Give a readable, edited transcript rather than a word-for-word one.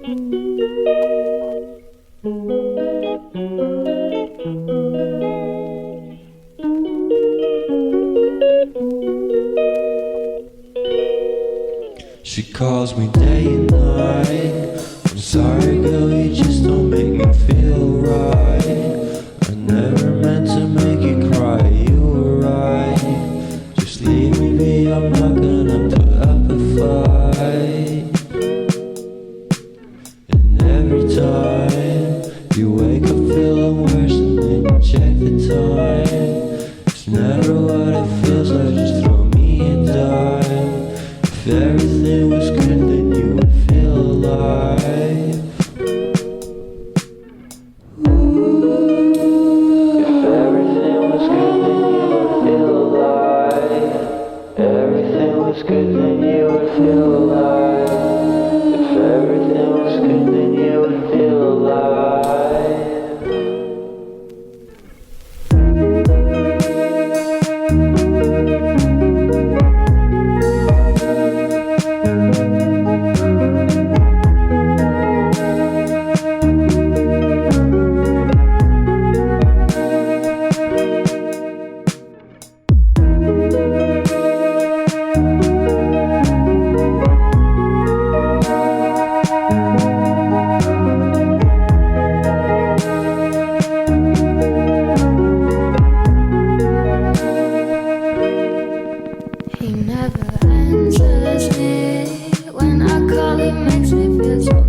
She calls me day and night. I'm sorry girl, you just don't make me feel right. I never meant to make you cry, you were right. Just leave me be, I'm not gonna put up a fight. And every time you wake up feeling worse and then you check the time. It's never what it feels like, just throw me a dime. If everything was good, then you would feel alive. If everything was good, then you would feel alive. Everything was good, then you would feel alive. If everything was good, then you would feel alive. He never answers me. When I call, he makes me feel so